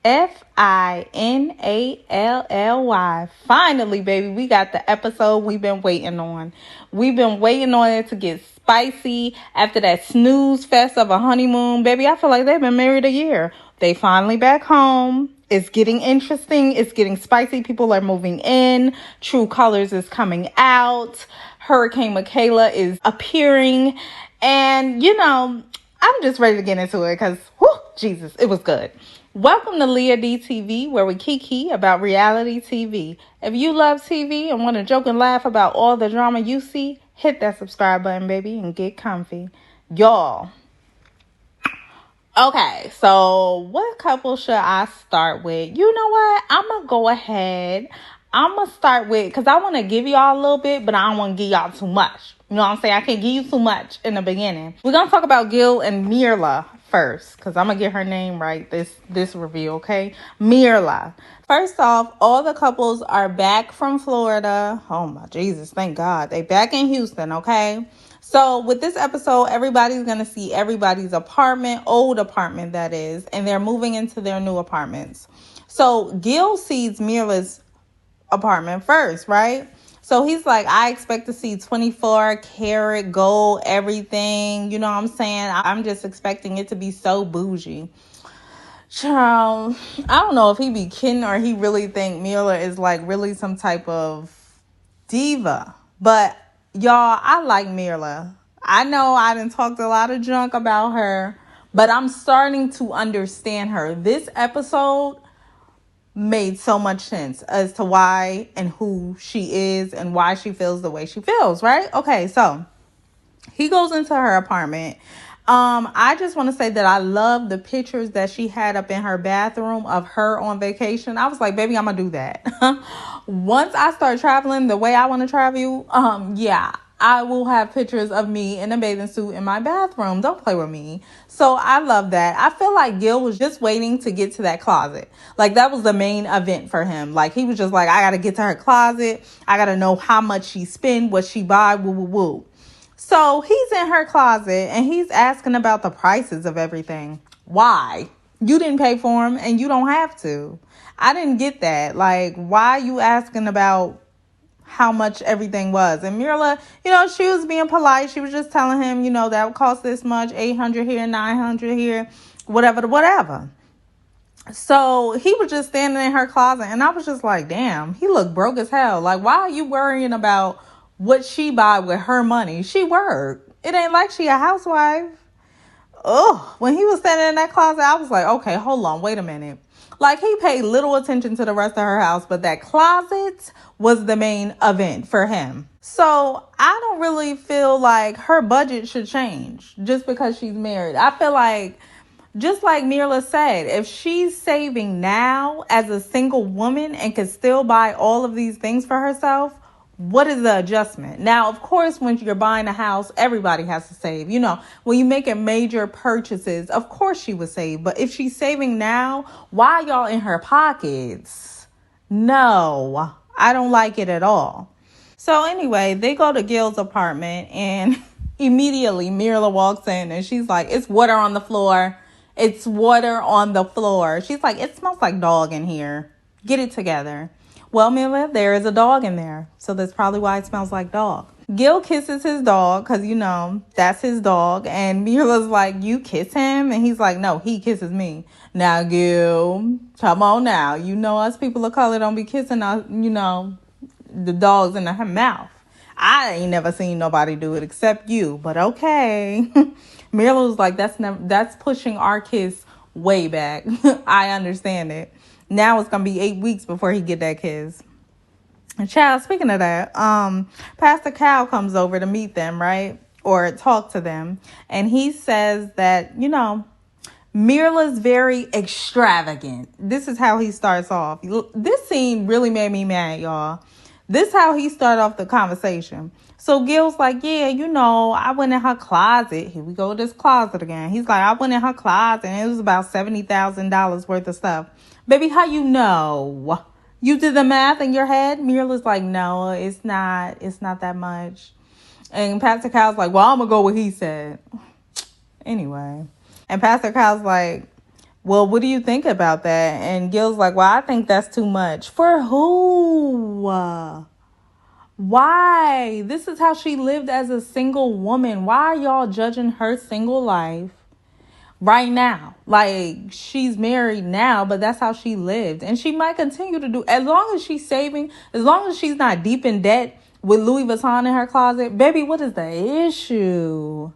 Finally. Finally, baby, we got the episode we've been waiting on. We've been waiting on it to get spicy after that snooze fest of a honeymoon. Baby, I feel like they've been married a year. They finally back home. It's getting interesting. It's getting spicy. People are moving in. True Colors is coming out. Hurricane Mikayla is appearing. And, I'm just ready to get into it because, Jesus, it was good. Welcome to Leah D TV, where we kiki about reality TV. If you love TV and want to joke and laugh about all the drama you see, hit that subscribe button, baby, and get comfy. Y'all. Okay, so what couple should I start with? You know what? I'm going to go ahead. I'm going to start with, because I want to give y'all a little bit, but I don't want to give y'all too much. You know what I'm saying? I can't give you too much in the beginning. We're going to talk about Gil and Mira first, because I'm going to get her name right this review, okay? Mira. First off, all the couples are back from Florida. Oh, my Jesus. Thank God. They back in Houston, okay? So with this episode, everybody's going to see everybody's apartment, old apartment that is, and they're moving into their new apartments. So Gil sees Mira's apartment first, right? So he's like, I expect to see 24 karat gold, everything. You know what I'm saying? I'm just expecting it to be so bougie. Child, I don't know if he be kidding or he really think Mira is like really some type of diva. But y'all, I like Mira. I know I done talked a lot of junk about her, but I'm starting to understand her. This episode made so much sense as to why and who she is and why she feels the way she feels, right? Okay, so he goes into her apartment. I just want to say that I love the pictures that she had up in her bathroom of her on vacation. I was like, baby, I'm gonna do that. Once I start traveling the way I want to travel, I will have pictures of me in a bathing suit in my bathroom. Don't play with me. So I love that. I feel like Gil was just waiting to get to that closet. Like that was the main event for him. Like he was just like, I got to get to her closet. I got to know how much she spend, what she buy, woo, woo, woo. So he's in her closet and he's asking about the prices of everything. Why? You didn't pay for them and you don't have to. I didn't get that. Like, why are you asking about how much everything was? And Mira, she was being polite. She was just telling him, that would cost this much, 800 here, 900 here, whatever. So he was just standing in her closet and I was just like, damn, he looked broke as hell. Like, why are you worrying about what she buy with her money? She worked. It ain't like she a housewife. Oh, when he was standing in that closet, I was like, okay, hold on, wait a minute. Like, he paid little attention to the rest of her house, but that closet was the main event for him. So I don't really feel like her budget should change just because she's married. I feel like, just like Mira said, if she's saving now as a single woman and could still buy all of these things for herself, what is the adjustment? Now, of course, when you're buying a house, everybody has to save. When you make major purchases, of course she would save. But if she's saving now, why y'all in her pockets? No, I don't like it at all. So anyway, they go to Gil's apartment and immediately Mira walks in and she's like, it's water on the floor. It's water on the floor. She's like, it smells like dog in here. Get it together. Well, Mira, there is a dog in there. So that's probably why it smells like dog. Gil kisses his dog because, that's his dog. And Mira's like, you kiss him? And he's like, no, he kisses me. Now, Gil, come on now. Us people of color don't be kissing us, the dogs in the mouth. I ain't never seen nobody do it except you. But okay. Mira was like, that's pushing our kiss way back. I understand it. Now it's going to be 8 weeks before he get that kiss. And child, speaking of that, Pastor Cal comes over to meet them, right? Or talk to them. And he says that, Mira's very extravagant. This is how he starts off. This scene really made me mad, y'all. This is how he started off the conversation. So Gil's like, yeah, I went in her closet. Here we go with this closet again. He's like, I went in her closet and it was about $70,000 worth of stuff. Baby, how you know? You did the math in your head? Mira's like, no, it's not. It's not that much. And Pastor Cal's like, well, I'm going to go with what he said. Anyway. And Pastor Cal's like, Well, what do you think about that? And Gil's like, well, I think that's too much. For who? Why? This is how she lived as a single woman. Why are y'all judging her single life right now? Like, she's married now, but that's how she lived. And she might continue to do, as long as she's saving, as long as she's not deep in debt with Louis Vuitton in her closet. Baby, what is the issue?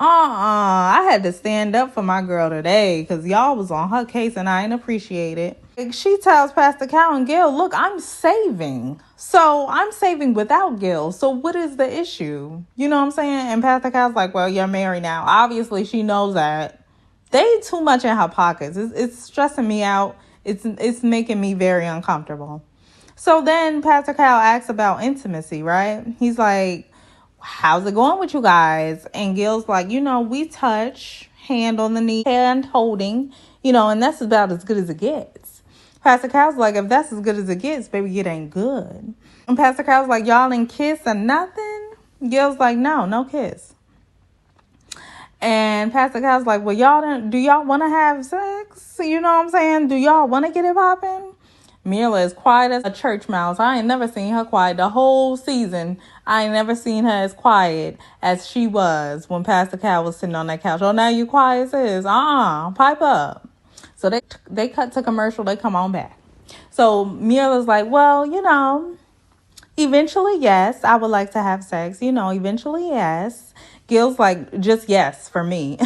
I had to stand up for my girl today because y'all was on her case and I ain't appreciate it. Like, she tells Pastor Cal and Gil, look, I'm saving. So I'm saving without Gil. So what is the issue? You know what I'm saying? And Pastor Cal's like, well, you're married now. Obviously, she knows that. They too much in her pockets. It's stressing me out. It's making me very uncomfortable. So then Pastor Cal asks about intimacy, right? He's like, how's it going with you guys? And Gil's like, we touch, hand on the knee, hand holding, and that's about as good as it gets. Pastor Cal's like, if that's as good as it gets, baby, it ain't good. And Pastor Cal's like, y'all didn't kiss or nothing? Gil's like, no kiss. And Pastor Cal's like, well, do y'all want to have sex? You know what I'm saying? Do y'all want to get it popping? Mira is quiet as a church mouse. I ain't never seen her quiet the whole season. I ain't never seen her as quiet as she was when Pastor Cal was sitting on that couch. Oh, now you quiet, sis. Pipe up. So they cut to commercial. They come on back. So Mira's like, well, eventually, yes, I would like to have sex. Eventually, yes. Gil's like, just yes for me.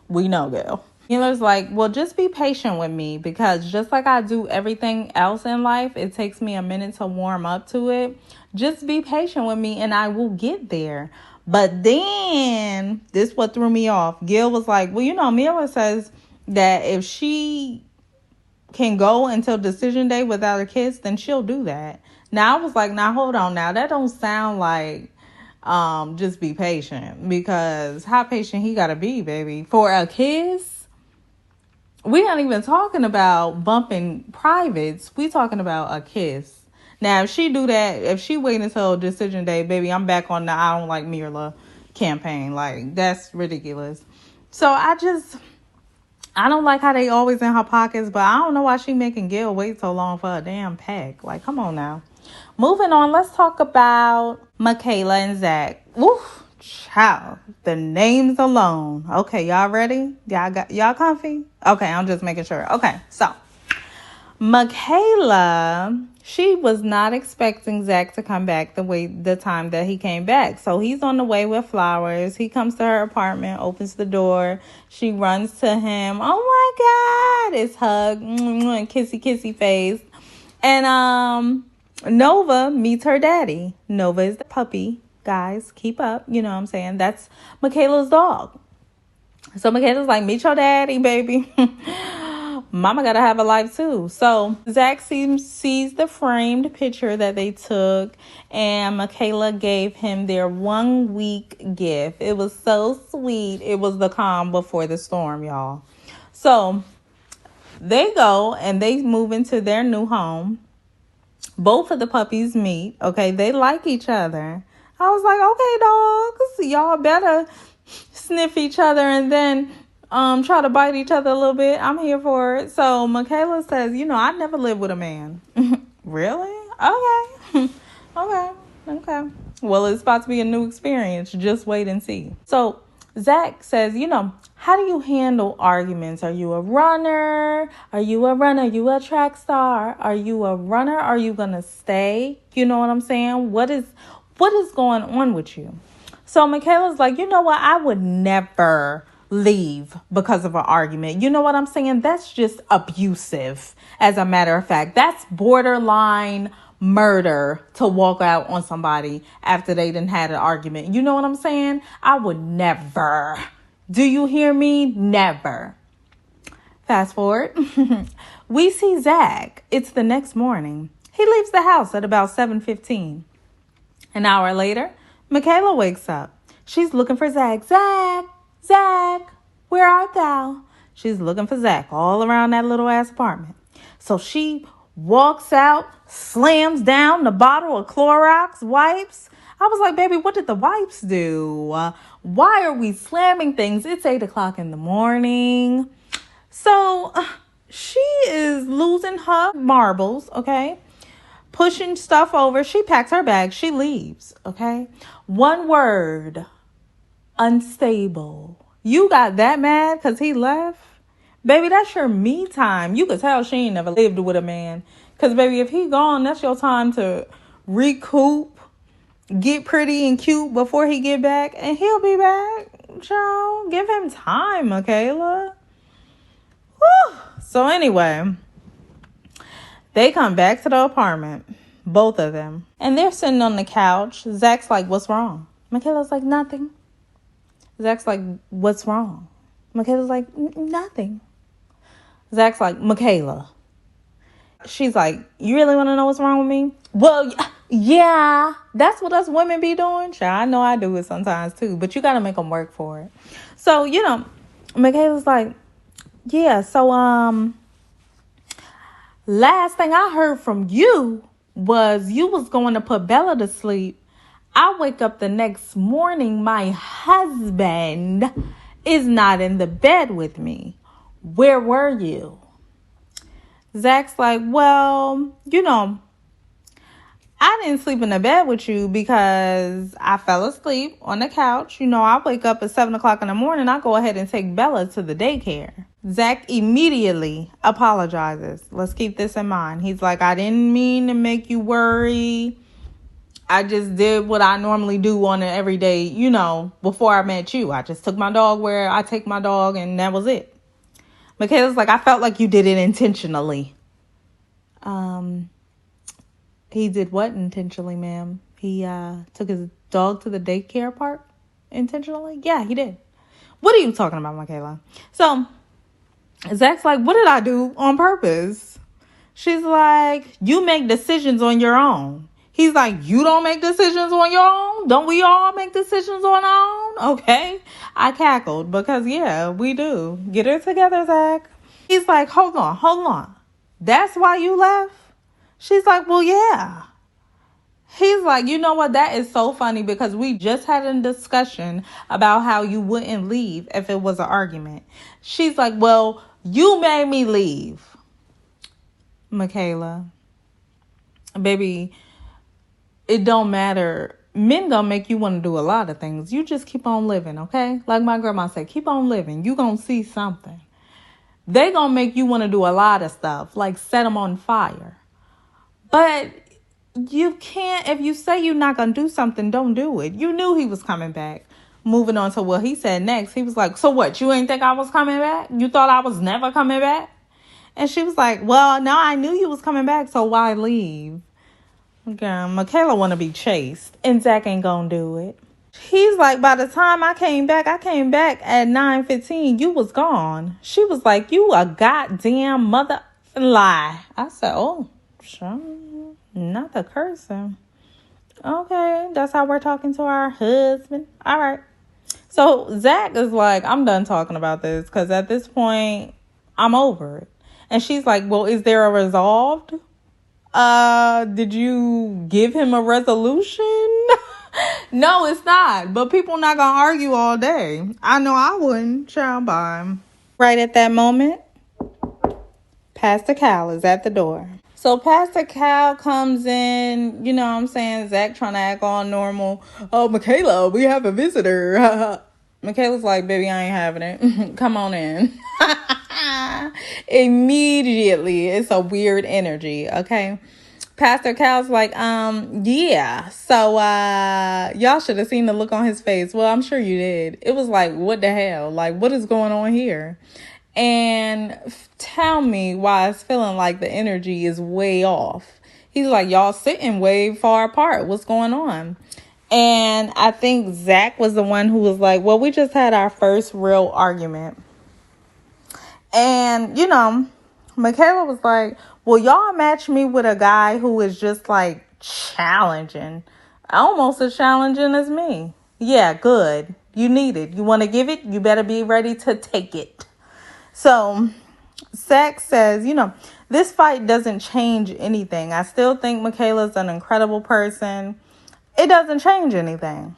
We know, Gil. Mira's like, well, just be patient with me because just like I do everything else in life, it takes me a minute to warm up to it. Just be patient with me and I will get there. But then, this what threw me off. Gil was like, well, Mira says that if she can go until decision day without a kiss, then she'll do that. Now, I was like, now, hold on now. That don't sound like just be patient because how patient he got to be, baby. For a kiss? We not even talking about bumping privates. We talking about a kiss. Now, if she do that, if she wait until decision day, baby, I'm back on the I don't like Mira campaign. Like, that's ridiculous. So, I don't like how they always in her pockets, but I don't know why she making Gil wait so long for a damn peck. Like, come on now. Moving on, let's talk about Michaela and Zach. Woof. Child, the names alone. Okay, y'all ready? Y'all comfy? Okay, I'm just making sure. Okay, so Michaela, she was not expecting Zach to come back the time that he came back. So he's on the way with flowers. He comes to her apartment, opens the door. She runs to him. Oh my God, it's hug, kissy face. And Nova meets her daddy. Nova is the puppy. Guys, keep up. You know what I'm saying? That's Michaela's dog. So Michaela's like, meet your daddy, baby. Mama gotta have a life too. So Zach sees the framed picture that they took, and Michaela gave him their 1 week gift. It was so sweet. It was the calm before the storm, y'all. So they go and they move into their new home. Both of the puppies meet. Okay, they like each other. I was like, okay, dogs, y'all better sniff each other and then try to bite each other a little bit. I'm here for it. So Michaela says, I never lived with a man. Really? Okay. Okay. Well, it's about to be a new experience. Just wait and see. So Zach says, how do you handle arguments? Are you a runner? Are you a track star? Are you a runner? Are you going to stay? You know what I'm saying? What is going on with you? So Michaela's like, you know what? I would never leave because of an argument. You know what I'm saying? That's just abusive. As a matter of fact, that's borderline murder to walk out on somebody after they done had an argument. You know what I'm saying? I would never. Do you hear me? Never. Fast forward. We see Zach. It's the next morning. He leaves the house at about 7:15. An hour later, Michaela wakes up. She's looking for Zach. Zach, where art thou? She's looking for Zach all around that little ass apartment. So she walks out, slams down the bottle of Clorox wipes. I was like, baby, what did the wipes do? Why are we slamming things? It's 8 o'clock in the morning. So she is losing her marbles, okay? Pushing stuff over. She packs her bag. She leaves, okay? One word, unstable. You got that mad because he left? Baby, that's your me time. You could tell she ain't never lived with a man. Because, baby, if he gone, that's your time to recoup, get pretty and cute before he get back. And he'll be back. Child, give him time, Michaela. Whew. So, anyway, they come back to the apartment. Both of them. And they're sitting on the couch. Zach's like, what's wrong? Michaela's like, nothing. Zach's like, what's wrong? Michaela's like, nothing. Zach's like, Michaela. She's like, you really want to know what's wrong with me? Well, yeah, that's what us women be doing. Sure, I know I do it sometimes too, but you got to make them work for it. So, Michaela's like, yeah, so, last thing I heard from you was you was going to put Bella to sleep. I wake up the next morning, my husband is not in the bed with me. Where were you? Zach's like, well, I didn't sleep in the bed with you because I fell asleep on the couch. I wake up at 7 o'clock in the morning. I go ahead and take Bella to the daycare. Zach immediately apologizes. Let's keep this in mind. He's like, I didn't mean to make you worry. I just did what I normally do on an everyday, before I met you. I just took my dog where I take my dog, and that was it. Michaela's like, I felt like you did it intentionally. He did what intentionally, ma'am? He took his dog to the daycare park intentionally? Yeah, he did. What are you talking about, Michaela? So Zach's like, what did I do on purpose? She's like, you make decisions on your own. He's like, you don't make decisions on your own? Don't we all make decisions on our own? Okay. I cackled because, yeah, we do. Get it together, Zach. He's like, hold on. That's why you left? She's like, well, yeah. He's like, you know what? That is so funny because we just had a discussion about how you wouldn't leave if it was an argument. She's like, well, you made me leave. Michaela, baby, it don't matter. Men gonna make you want to do a lot of things. You just keep on living, okay? Like my grandma said, keep on living. You gonna see something. They gonna make you want to do a lot of stuff, like set them on fire. But you can't, if you say you're not gonna do something, don't do it. You knew he was coming back. Moving on to what he said next, he was like, so what? You ain't think I was coming back? You thought I was never coming back? And she was like, well, no, I knew you was coming back, so why leave? Okay, Michaela want to be chased, and Zach ain't gonna do it. He's like, by the time I came back at 9:15. You was gone. She was like, you a goddamn mother lie. I said, oh, sure, not the cursing. Okay, that's how we're talking to our husband. All right. So Zach is like, I'm done talking about this because at this point, I'm over it. And she's like, well, is there a resolved? Did you give him a resolution? No, it's not. But people not gonna argue all day. I know I wouldn't. Ciao, bye. Right at that moment, Pastor Cal is at the door. So Pastor Cal comes in, you know what I'm saying? Zach trying to act all normal. Oh, Michaela, we have a visitor. Michaela's like, baby, I ain't having it. Come on in. Immediately, it's a weird energy, okay? Pastor Cal's like, yeah. So, y'all should have seen the look on his face. Well, I'm sure you did. It was like, what the hell? Like, what is going on here? And tell me why it's feeling like the energy is way off. He's like, y'all sitting way far apart. What's going on? And I think Zach was the one who was like, well, we just had our first real argument. And, you know, Michaela was like, well, y'all match me with a guy who is just like challenging. Almost as challenging as me. Yeah, good. You need it. You want to give it? You better be ready to take it. So Zach says, you know, this fight doesn't change anything. I still think Michaela's an incredible person. It doesn't change anything.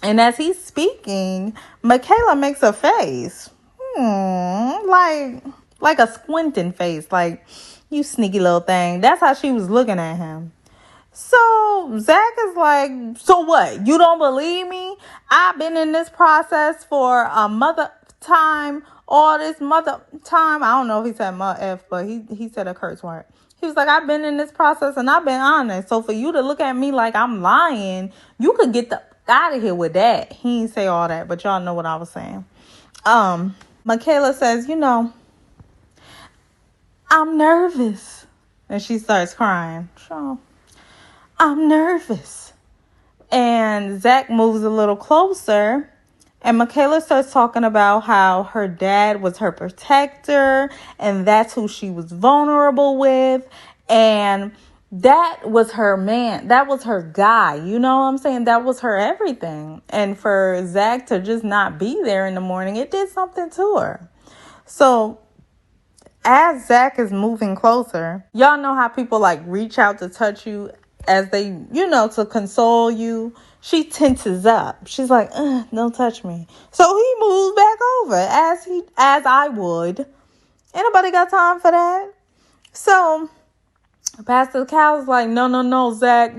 And as he's speaking, Michaela makes a face. like a squinting face, like, you sneaky little thing. That's how she was looking at him. So Zach is like, so what? You don't believe me? I've been in this process for a mother time, all this mother time. I don't know if he said F, but he said a curse word. He was like, I've been in this process and I've been honest. So for you to look at me like I'm lying, you could get the out of here with that. He didn't say all that, but y'all know what I was saying. Michaela says, I'm nervous. And she starts crying. So, I'm nervous. And Zach moves a little closer. And Michaela starts talking about how her dad was her protector. And that's who she was vulnerable with. And that was her man. That was her guy. You know what I'm saying? That was her everything. And for Zach to just not be there in the morning, it did something to her. So as Zach is moving closer, y'all know how people like reach out to touch you as they, to console you. She tenses up. She's like, don't touch me. So he moves back over as I would. Ain't nobody got time for that. So Pastor Cal's like, no, Zach,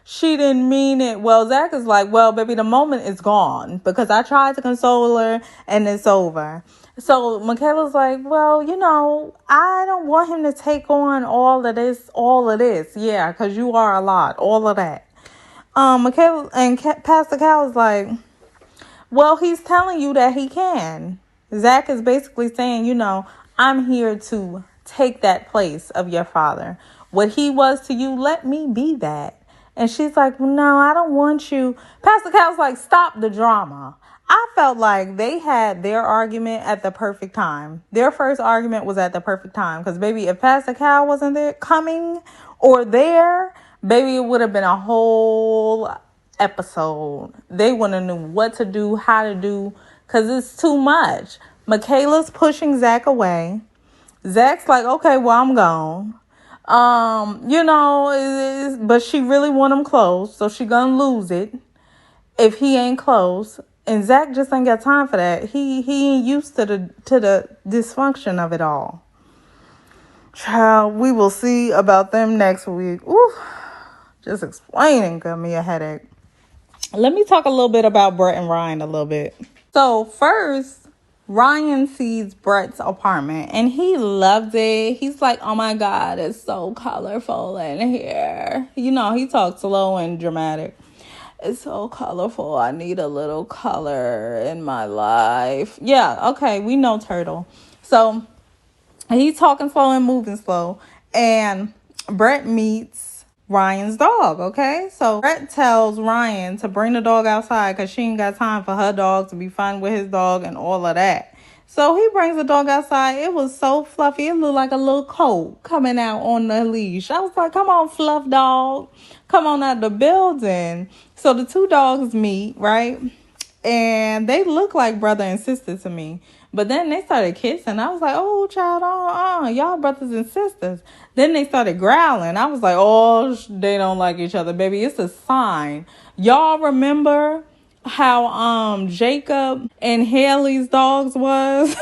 she didn't mean it. Well, Zach is like, well, baby, the moment is gone because I tried to console her and it's over. So Michaela's like, well, I don't want him to take on all of this. Yeah, because you are a lot, all of that. Michaela and Pastor Cal is like, well, he's telling you that he can. Zach is basically saying, I'm here to take that place of your father. What he was to you, let me be that. And she's like, no, I don't want you. Pastor Cal's like, stop the drama. I felt like they had their argument at the perfect time. Their first argument was at the perfect time. Because, baby, if Pastor Cal wasn't there coming or there, baby, it would have been a whole episode. They wouldn't have knew what to do, how to do, because it's too much. Michaela's pushing Zach away. Zach's like, okay, well, I'm gone. But she really want him close, so she gonna lose it if he ain't close. And Zach just ain't got time for that. He ain't used to the dysfunction of it all. Child, we will see about them next week. Ooh, just explaining got me a headache. Let me talk a little bit about Brett and Ryan a little bit. So first, Ryan sees Brett's apartment and he loves it. He's like, oh my God, it's so colorful in here. He talks slow and dramatic. It's so colorful. I need a little color in my life. Yeah, okay, we know Turtle. So he's talking slow and moving slow. And Brett meets Ryan's dog, okay? So Brett tells Ryan to bring the dog outside because she ain't got time for her dog to be fun with his dog and all of that. So he brings the dog outside. It was so fluffy. It looked like a little coat coming out on the leash. I was like, come on, fluff dog. Come on out the building. So the two dogs meet, right? And they look like brother and sister to me. But then they started kissing. I was like, oh, child, y'all brothers and sisters. Then they started growling. I was like, oh, they don't like each other, baby. It's a sign. Y'all remember how Jacob and Haley's dogs was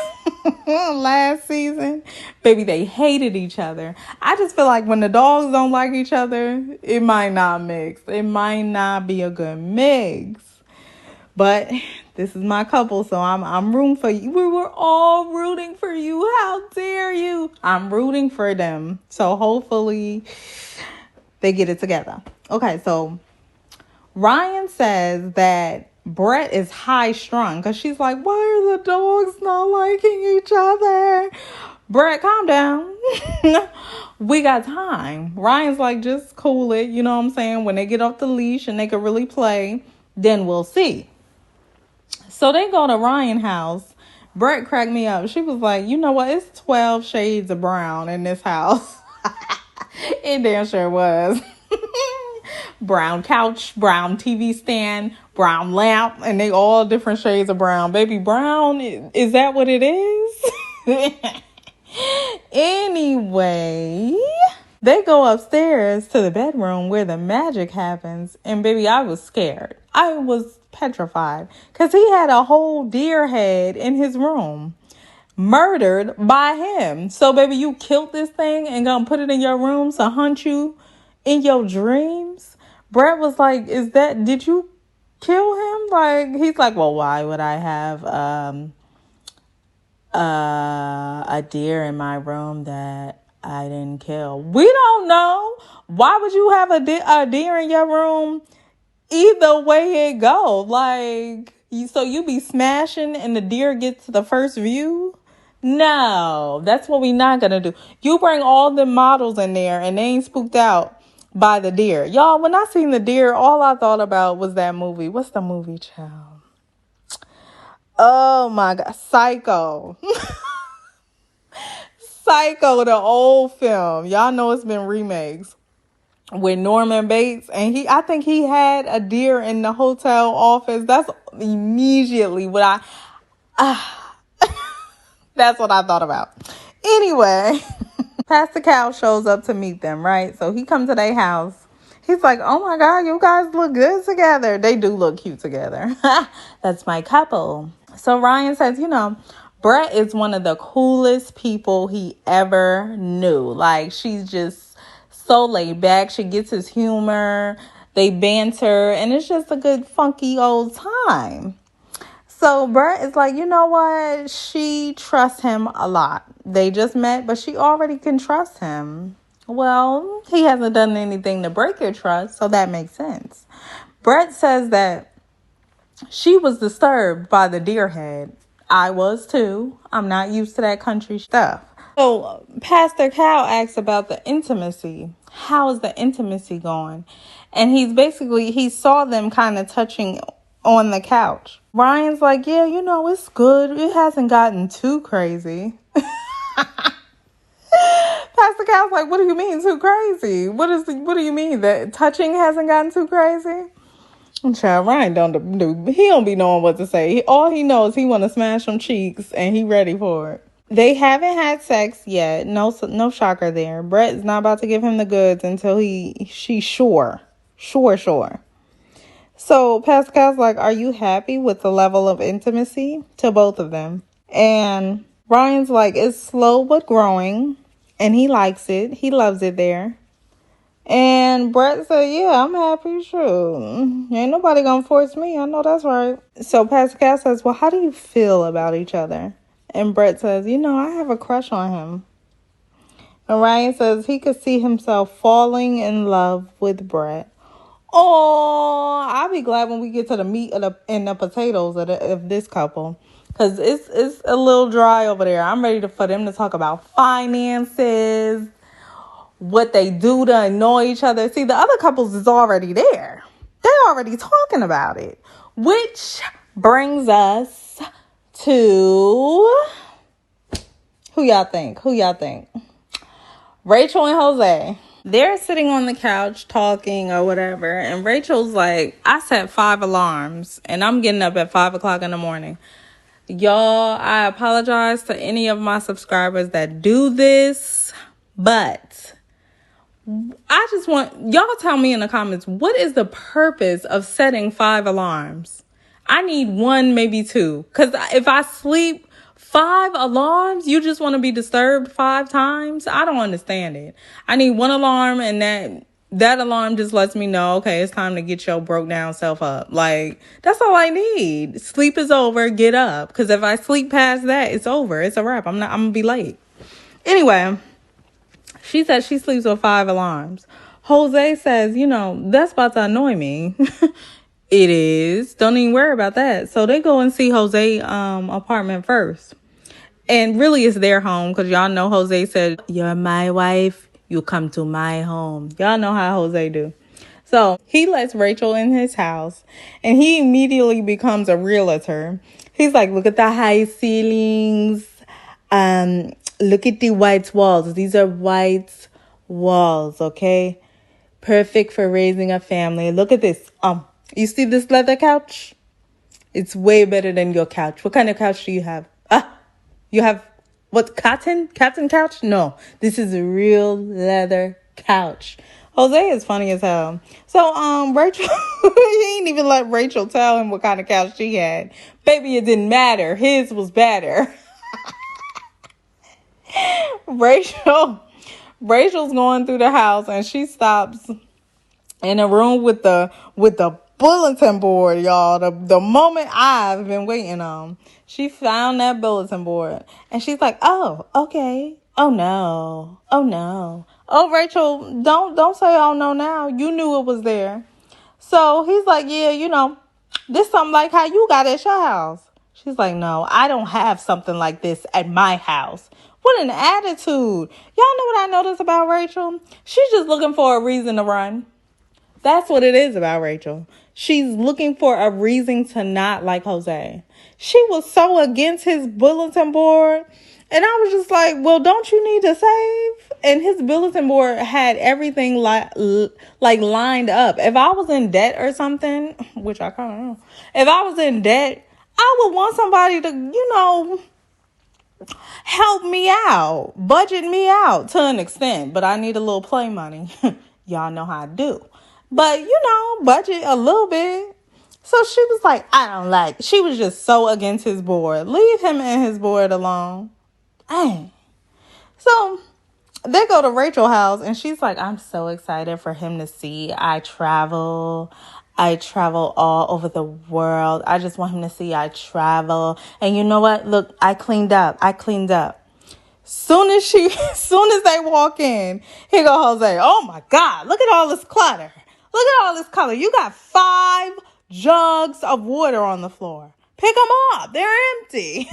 last season? Baby, they hated each other. I just feel like when the dogs don't like each other, it might not mix. It might not be a good mix. But this is my couple, so I'm rooting for you. We were all rooting for you. How dare you? I'm rooting for them. So hopefully they get it together. Okay, so Ryan says that Brett is high strung because she's like, why are the dogs not liking each other? Brett, calm down. We got time. Ryan's like, just cool it. You know what I'm saying? When they get off the leash and they can really play, then we'll see. So they go to Ryan's house. Brett cracked me up. She was like, you know what? It's 12 shades of brown in this house. It damn sure was. Brown couch, brown TV stand, brown lamp, and they all different shades of brown. Baby, brown, is that what it is? Anyway, they go upstairs to the bedroom where the magic happens. And baby, I was scared. I was petrified because he had a whole deer head in his room. murdered by him. So, baby, you killed this thing and gonna put it in your room to hunt you in your dreams? Brett was like, did you kill him? Like, he's like, well, why would I have a deer in my room that I didn't kill? We don't know. Why would you have a deer in your room? Either way it go, like, so you be smashing and the deer gets to the first view? No, that's what we not gonna do. You bring all the models in there and they ain't spooked out by the deer. Y'all, when I seen the deer, all I thought about was that movie. What's the movie, child? Oh my God, Psycho. Psycho, the old film. Y'all know it's been remakes with Norman Bates, and I think he had a deer in the hotel office. That's immediately what that's what I thought about. Anyway, Pastor Cal shows up to meet them, right? So he comes to their house. He's like, oh my God, you guys look good together. They do look cute together. That's my couple. So Ryan says, Brett is one of the coolest people he ever knew. Like, she's just so laid back. She gets his humor. They banter. And it's just a good, funky old time. So Brett is like, you know what? She trusts him a lot. They just met, but she already can trust him. Well, he hasn't done anything to break your trust, so that makes sense. Brett says that she was disturbed by the deer head. I was too. I'm not used to that country stuff. So Pastor Cal asks about the intimacy. How is the intimacy going? And he saw them kind of touching on the couch. Ryan's like, yeah, it's good. It hasn't gotten too crazy. Pastor Cal's like, what do you mean too crazy? What do you mean that touching hasn't gotten too crazy? Child, Ryan he don't be knowing what to say. All he knows, he want to smash some cheeks and he ready for it. They haven't had sex yet. No shocker there. Brett is not about to give him the goods until she's sure. Sure. So Pascal's like, are you happy with the level of intimacy to both of them? And Ryan's like, it's slow but growing. And he likes it. He loves it there. And Brett said, yeah, I'm happy, sure. Ain't nobody gonna force me. I know that's right. So Pascal says, well, how do you feel about each other? And Brett says, I have a crush on him. And Ryan says he could see himself falling in love with Brett. Oh, I'll be glad when we get to the meat and the potatoes of this couple. Because it's a little dry over there. I'm ready for them to talk about finances, what they do to annoy each other. See, the other couples is already there. They're already talking about it. Which brings us to... Who y'all think? Rachel and Jose. They're sitting on the couch talking or whatever. And Rachel's like, I set 5 alarms. And I'm getting up at 5 o'clock in the morning. Y'all, I apologize to any of my subscribers that do this. But I just want y'all tell me in the comments, what is the purpose of setting 5 alarms? I need 1, maybe 2. Because if I sleep 5 alarms, you just want to be disturbed 5 times? I don't understand it. I need 1 alarm, and that alarm just lets me know, okay, it's time to get your broke down self up. Like, that's all I need. Sleep is over, get up. Because if I sleep past that, it's over. It's a wrap. I'm going to be late. Anyway, she says she sleeps with 5 alarms. Jose says, that's about to annoy me. It is. Don't even worry about that. So they go and see Jose's apartment first. And really it's their home, because y'all know Jose said, you're my wife, you come to my home. Y'all know how Jose do. So he lets Rachel in his house, and he immediately becomes a realtor. He's like, look at the high ceilings. Look at the white walls. These are white walls, okay? Perfect for raising a family. Look at this. You see this leather couch? It's way better than your couch. What kind of couch do you have? You have what? Cotton couch? No, this is a real leather couch. Jose is funny as hell. So Rachel, he ain't even let Rachel tell him what kind of couch she had. Baby, it didn't matter. His was better. Rachel, Rachel's going through the house and she stops in a room with the bulletin board, y'all. The moment I've been waiting on. She found that bulletin board and she's like, "Oh, okay. Oh no. Oh no. Oh, Rachel, don't say oh no now. You knew it was there." So he's like, "Yeah, this something like how you got at your house." She's like, "No, I don't have something like this at my house." What an attitude. Y'all know what I noticed about Rachel? She's just looking for a reason to run. That's what it is about Rachel. She's looking for a reason to not like Jose. She was so against his bulletin board. And I was just like, well, don't you need to save? And his bulletin board had everything like lined up. If I was in debt or something, which I kind of know. If I was in debt, I would want somebody to, help me out, budget me out to an extent. But I need a little play money. Y'all know how I do. But, budget a little bit. So she was like, she was just so against his board. Leave him and his board alone. Dang. So they go to Rachel's house and she's like, "I'm so excited for him to see. I travel all over the world. I just want him to see I travel. And you know what? Look, I cleaned up. Soon as they walk in, here go Jose. "Oh my God, look at all this clutter. You got 5 jugs of water on the floor. Pick them up. They're empty."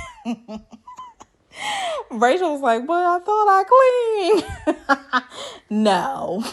Rachel was like, "But I thought I cleaned." No,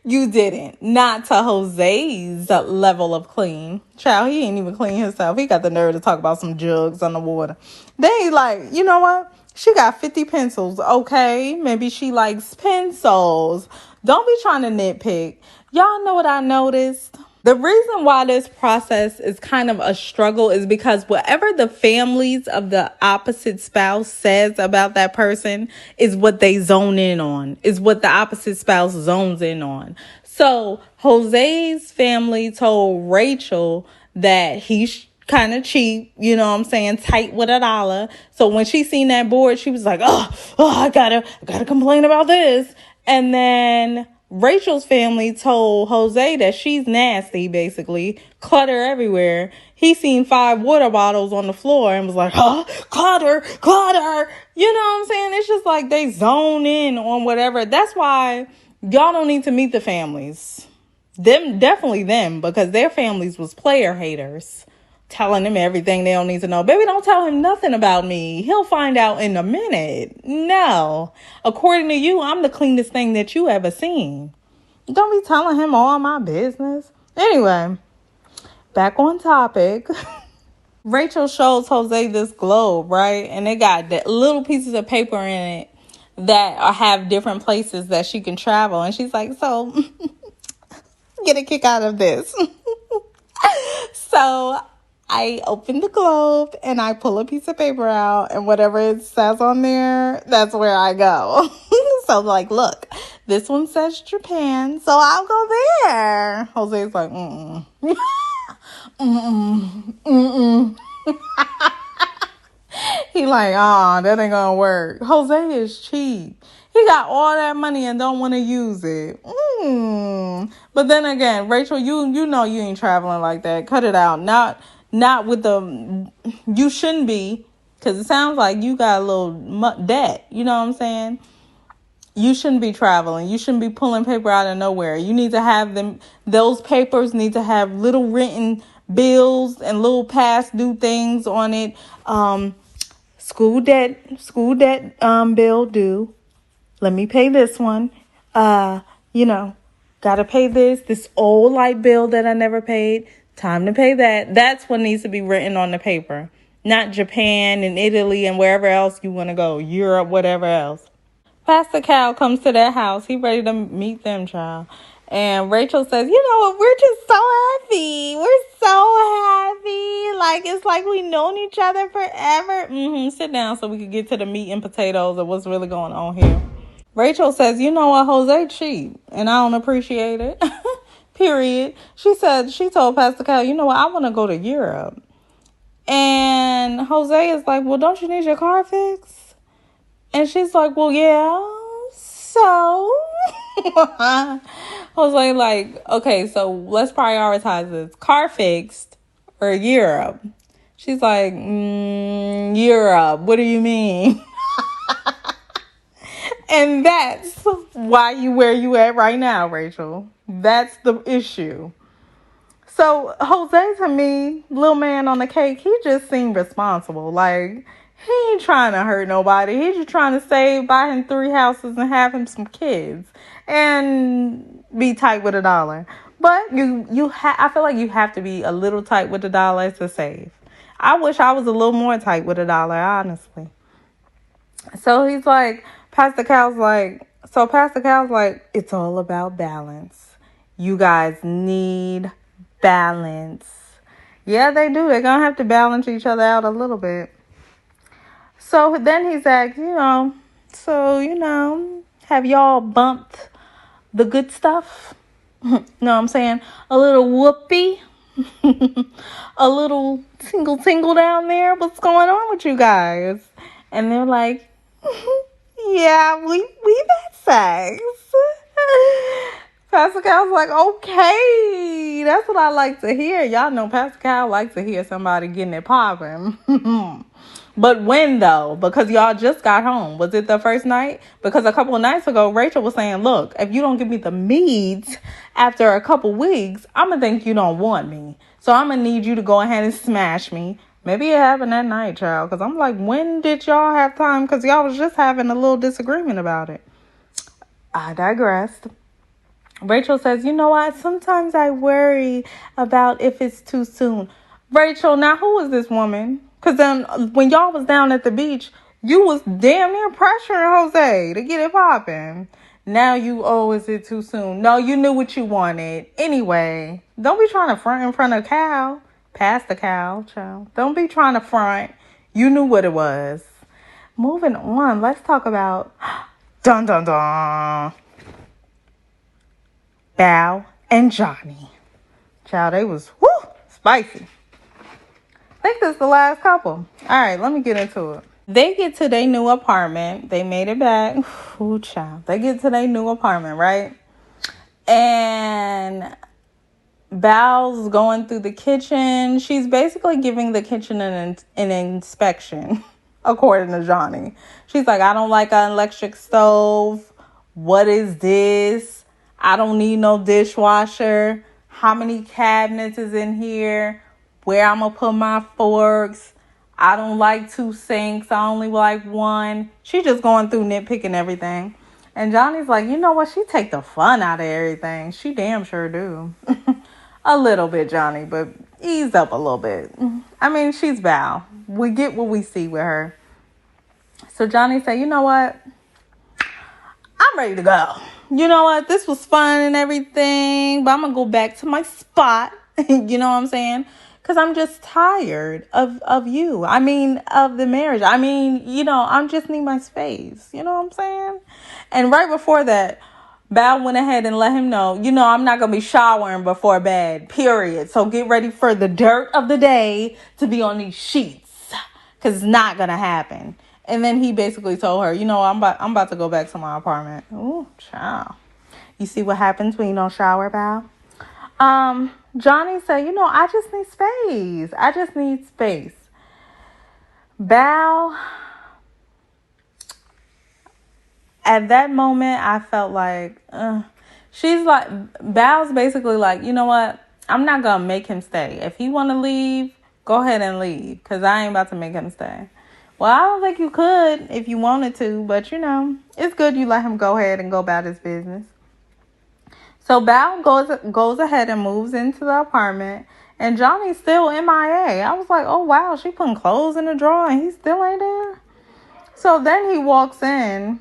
you didn't. Not to Jose's level of clean. Child, he ain't even clean himself. He got the nerve to talk about some jugs on the water. They like, you know what? She got 50 pencils. Okay, maybe she likes pencils. Don't be trying to nitpick. Y'all know what I noticed? The reason why this process is kind of a struggle is because whatever the families of the opposite spouse says about that person is what they zone in on, is what the opposite spouse zones in on. So Jose's family told Rachel that he's kind of cheap, you know what I'm saying, tight with a dollar. So when she seen that board, she was like, oh, I gotta complain about this. And then Rachel's family told Jose that she's nasty, basically. Clutter everywhere. He seen 5 water bottles on the floor and was like, clutter. You know what I'm saying? It's just like they zone in on whatever. That's why y'all don't need to meet the families. Definitely them, because their families was player haters. Telling him everything they don't need to know. Baby, don't tell him nothing about me. He'll find out in a minute. No. According to you, I'm the cleanest thing that you ever seen. Don't be telling him all my business. Anyway, back on topic. Rachel shows Jose this globe, right? And it got little pieces of paper in it that have different places that she can travel. And she's like, so, get a kick out of this. So I open the globe and I pull a piece of paper out, and whatever it says on there, that's where I go. So like, look, this one says Japan, so I'll go there. Jose's like, He like, that ain't gonna work. Jose is cheap. He got all that money and don't want to use it. But then again, Rachel, you know you ain't traveling like that. Cut it out. Not with you shouldn't be, because it sounds like you got a little debt. You know what I'm saying? You shouldn't be traveling. You shouldn't be pulling paper out of nowhere. You need to have them. Those papers need to have little written bills and little past due things on it. School debt bill due. Let me pay this one. Gotta pay this old light bill that I never paid. Time to pay that. That's what needs to be written on the paper. Not Japan and Italy and wherever else you want to go. Europe, whatever else. Pastor Cal comes to their house. He ready to meet them, child. And Rachel says, you know what? We're just so happy. We're so happy. Like, it's like we've known each other forever. Sit down so we can get to the meat and potatoes of what's really going on here. Rachel says, you know what? Jose cheap. And I don't appreciate it. Period. She told Pastor Cal, you know what? I want to go to Europe. And Jose is like, well, don't you need your car fixed? And she's like, well, yeah, so. I was like, okay, so let's prioritize this. Car fixed or Europe? She's like, Europe. What do you mean? And that's why you where you at right now, Rachel. That's the issue. So Jose, to me, little man on the cake, he just seemed responsible. Like, he ain't trying to hurt nobody. He's just trying to save, buy him 3 houses and have him some kids and be tight with $1. But I feel like you have to be a little tight with $1 to save. I wish I was a little more tight with $1, honestly. So he's like, Pastor Cal's like, it's all about balance. You guys need balance. Yeah, they do. They're going to have to balance each other out a little bit. So then he's like, have y'all bumped the good stuff? Know what I'm saying? A little whoopee. A little tingle down there. What's going on with you guys? And they're like, yeah, we've had sex. Pastor Cal's like, okay, that's what I like to hear. Y'all know Pastor Cal likes to hear somebody getting it popping. But when, though? Because y'all just got home. Was it the first night? Because a couple of nights ago, Rachel was saying, look, if you don't give me the meat after a couple weeks, I'm going to think you don't want me. So I'm going to need you to go ahead and smash me. Maybe it happened that night, child. Because I'm like, when did y'all have time? Because y'all was just having a little disagreement about it. I digressed. Rachel says, you know what? Sometimes I worry about if it's too soon. Rachel, now who is this woman? Because then when y'all was down at the beach, you was damn near pressuring Jose to get it popping. Now is it too soon? No, you knew what you wanted. Anyway, don't be trying to front in front of Cal. Past the Cal, child. Don't be trying to front. You knew what it was. Moving on, let's talk about dun dun dun. Belle and Johnny. Child, they was spicy. I think this is the last couple. All right, let me get into it. They get to their new apartment. They made it back. Ooh, child. They get to their new apartment, right? And Belle's going through the kitchen. She's basically giving the kitchen an inspection, according to Johnny. She's like, I don't like an electric stove. What is this? I don't need no dishwasher. How many cabinets is in here? Where I'm going to put my forks? I don't like 2 sinks. I only like 1. She's just going through nitpicking everything. And Johnny's like, you know what? She take the fun out of everything. She damn sure do. A little bit, Johnny, but ease up a little bit. I mean, she's Belle. We get what we see with her. So Johnny said, you know what? I'm ready to go. You know what? This was fun and everything, but I'm going to go back to my spot. You know what I'm saying? Because I'm just tired of you. I mean, of the marriage. I mean, I just need my space. You know what I'm saying? And right before that, Belle went ahead and let him know, I'm not going to be showering before bed, period. So get ready for the dirt of the day to be on these sheets. Because it's not going to happen. And then he basically told her, I'm about to go back to my apartment. Ooh, child. You see what happens when you don't shower, Belle? Johnny said, I just need space. I just need space. Belle, at that moment, I felt like, she's like, Belle's basically like, you know what? I'm not going to make him stay. If he want to leave, go ahead and leave. Because I ain't about to make him stay. Well, I don't think you could if you wanted to. But, it's good you let him go ahead and go about his business. So Belle goes ahead and moves into the apartment. And Johnny's still MIA. I was like, oh, wow. She putting clothes in the drawer and he still ain't there. So then he walks in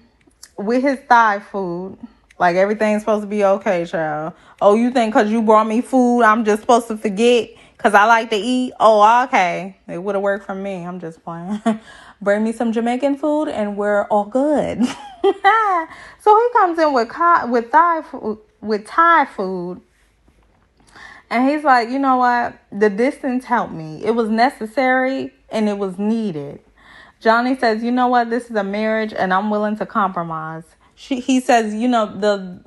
with his Thai food. Like everything's supposed to be okay, child. Oh, you think because you brought me food, I'm just supposed to forget because I like to eat? Oh, okay. It would have worked for me. I'm just playing. Bring me some Jamaican food and we're all good. So he comes in with Thai food. And he's like, you know what? The distance helped me. It was necessary and it was needed. Johnny says, you know what? This is a marriage and I'm willing to compromise. He says, the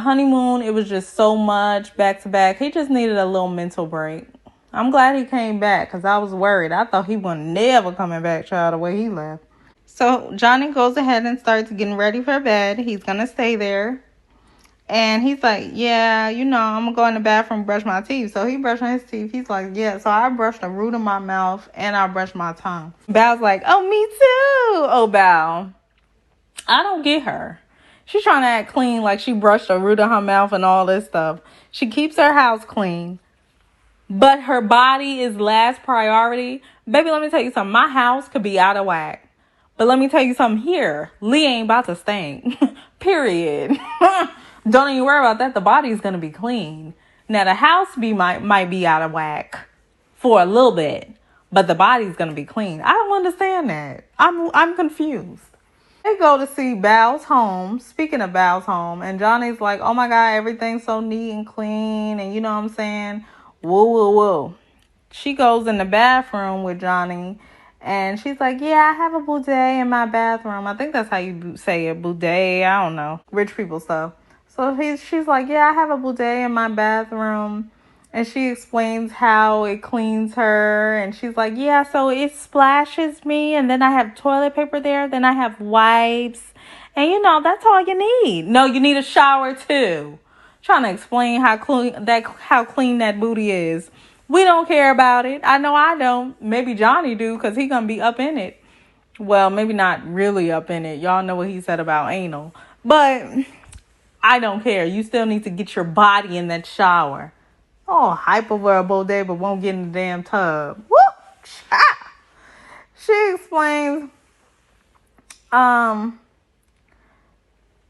honeymoon, it was just so much back to back. He just needed a little mental break. I'm glad he came back because I was worried. I thought he was never coming back, child, the way he left. So Johnny goes ahead and starts getting ready for bed. He's going to stay there. And he's like, yeah, I'm going to go in the bathroom, brush my teeth. So he brushing his teeth. He's like, yeah. So I brushed the root of my mouth and I brushed my tongue. Belle's like, oh, me too. Oh, Belle. I don't get her. She's trying to act clean like she brushed the root of her mouth and all this stuff. She keeps her house clean. But her body is last priority. Baby, let me tell you something. My house could be out of whack. But let me tell you something here. Lee ain't about to stink. Period. Don't even worry about that. The body's going to be clean. Now, the house might be out of whack for a little bit. But the body's going to be clean. I don't understand that. I'm confused. They go to see Belle's home. Speaking of Belle's home. And Johnny's like, oh my God, everything's so neat and clean. And you know what I'm saying? Woo, woo, woo. She goes in the bathroom with Johnny. And she's like, yeah, I have a bidet in my bathroom. I think that's how you say it. Bidet. I don't know. Rich people stuff. So she's like, yeah, I have a bidet in my bathroom. And she explains how it cleans her. And she's like, yeah, so it splashes me. And then I have toilet paper there. Then I have wipes. And, that's all you need. No, you need a shower, too. Trying to explain how clean that booty is. We don't care about it. I know I don't. Maybe Johnny do because he going to be up in it. Well, maybe not really up in it. Y'all know what he said about anal. But I don't care. You still need to get your body in that shower. Oh, hype over a bidet, but won't get in the damn tub. Woo! She explains.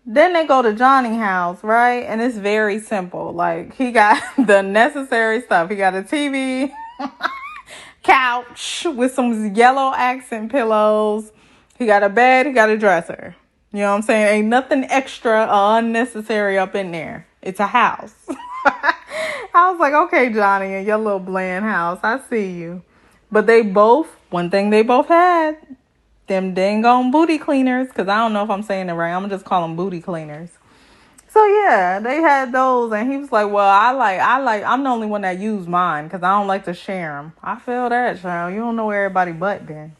Then they go to Johnny's house, right? And it's very simple. Like, he got the necessary stuff. He got a TV, couch with some yellow accent pillows. He got a bed. He got a dresser. You know what I'm saying? Ain't nothing extra or unnecessary up in there. It's a house. I was like, okay, Johnny, in your little bland house. I see you. But one thing they both had, them dang on booty cleaners. Because I don't know if I'm saying it right. I'm going to just call them booty cleaners. So, yeah, they had those. And he was like, well, I'm the only one that used mine. Because I don't like to share them. I feel that, child. You don't know where everybody but been.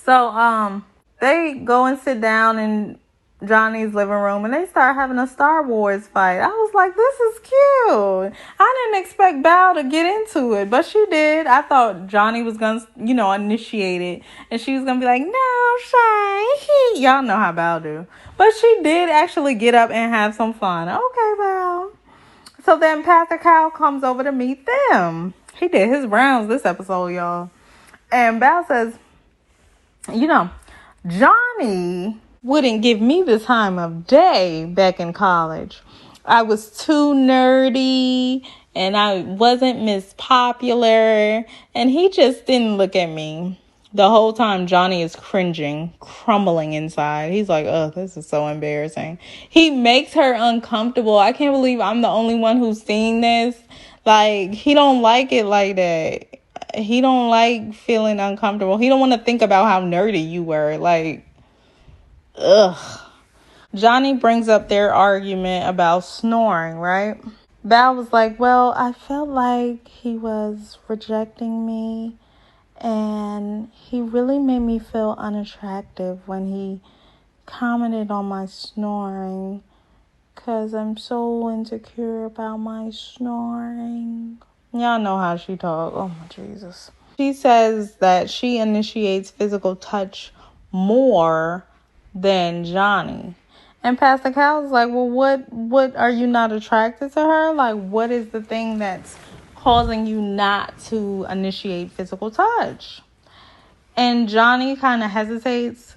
So, they go and sit down in Johnny's living room and they start having a Star Wars fight. I was like, this is cute. I didn't expect Belle to get into it, but she did. I thought Johnny was going to, initiate it. And she was going to be like, no, shy. Y'all know how Belle do. But she did actually get up and have some fun. Okay, Belle. So then Pastor Cal comes over to meet them. He did his rounds this episode, y'all. And Belle says, Johnny wouldn't give me the time of day back in college. I was too nerdy and I wasn't Miss Popular. And he just didn't look at me. The whole time Johnny is cringing, crumbling inside. He's like, oh, this is so embarrassing. He makes her uncomfortable. I can't believe I'm the only one who's seen this. Like, he don't like it like that. He don't like feeling uncomfortable. He don't want to think about how nerdy you were. Like, ugh. Johnny brings up their argument about snoring, right? Belle was like, well, I felt like he was rejecting me. And he really made me feel unattractive when he commented on my snoring. Because I'm so insecure about my snoring. Y'all know how she talk. Oh, my Jesus. She says that she initiates physical touch more than Johnny. And Pastor Cal's like, well, what are you not attracted to her? Like, what is the thing that's causing you not to initiate physical touch? And Johnny kind of hesitates.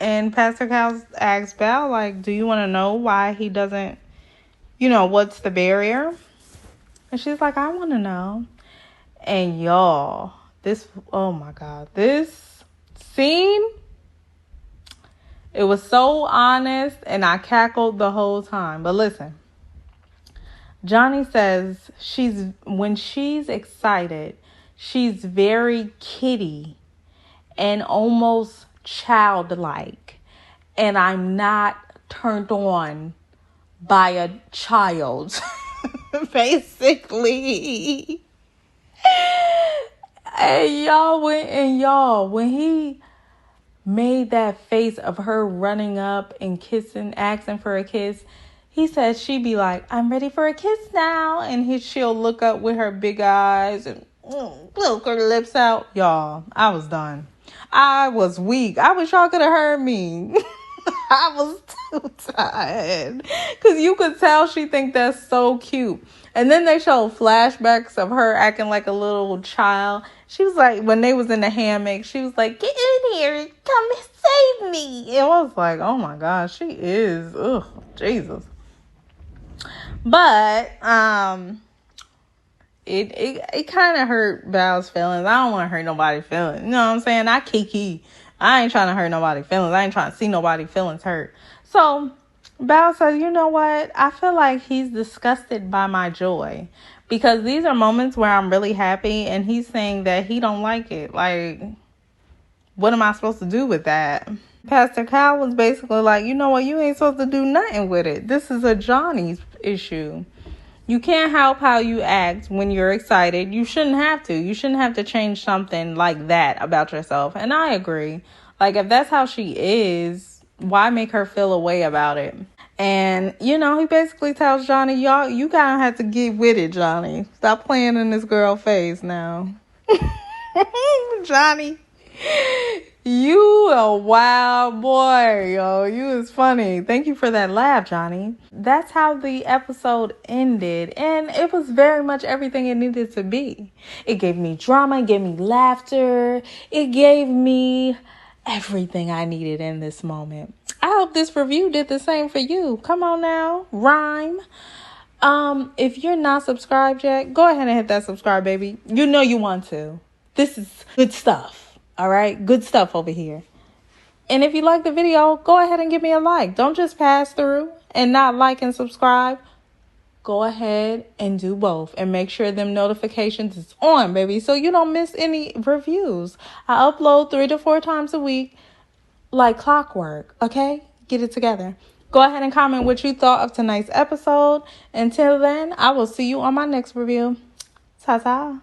And Pastor Cal asks Belle, like, do you want to know why he doesn't, what's the barrier? And she's like, I want to know. And y'all, oh my God, this scene, it was so honest and I cackled the whole time. But listen, Johnny says when she's excited, she's very kitty. and almost childlike. And I'm not turned on by a child, basically. And y'all, when he made that face of her running up and kissing, asking for a kiss, he said she'd be like, I'm ready for a kiss now. And she'll look up with her big eyes and poke her lips out. Y'all, I was done. I was weak. I wish y'all could have heard me. I was too tired. Because you could tell she think that's so cute. And then they show flashbacks of her acting like a little child. She was like, when they was in the hammock, she was like, get in here, come save me. And I was like, oh my gosh, she is, Jesus. But, it kind of hurt Belle's feelings. I don't want to hurt nobody's feelings. You know what I'm saying? I kiki. I ain't trying to hurt nobody's feelings. I ain't trying to see nobody's feelings hurt. So Belle says, you know what? I feel like he's disgusted by my joy. Because these are moments where I'm really happy. And he's saying that he don't like it. Like, what am I supposed to do with that? Pastor Kyle was basically like, you know what? You ain't supposed to do nothing with it. This is a Johnny's issue. You can't help how you act when you're excited. You shouldn't have to. You shouldn't have to change something like that about yourself. And I agree. Like, if that's how she is, why make her feel a way about it? And, you know, he basically tells Johnny, y'all, you gotta have to get with it, Johnny. Stop playing in this girl face now. Johnny, you a wild boy, yo. You is funny. Thank you for that laugh, Johnny. That's how the episode ended. And it was very much everything it needed to be. It gave me drama. It gave me laughter. It gave me everything I needed in this moment. I hope this review did the same for you. Come on now. Rhyme. If you're not subscribed yet, go ahead and hit that subscribe, baby. You know you want to. This is good stuff. All right, good stuff over here. And if you like the video, go ahead and give me a like. Don't just pass through and not like and subscribe. Go ahead and do both. And make sure them notifications is on, baby, so you don't miss any reviews. I upload 3 to 4 times a week like clockwork, okay? Get it together. Go ahead and comment what you thought of tonight's episode. Until then, I will see you on my next review. Ta-ta.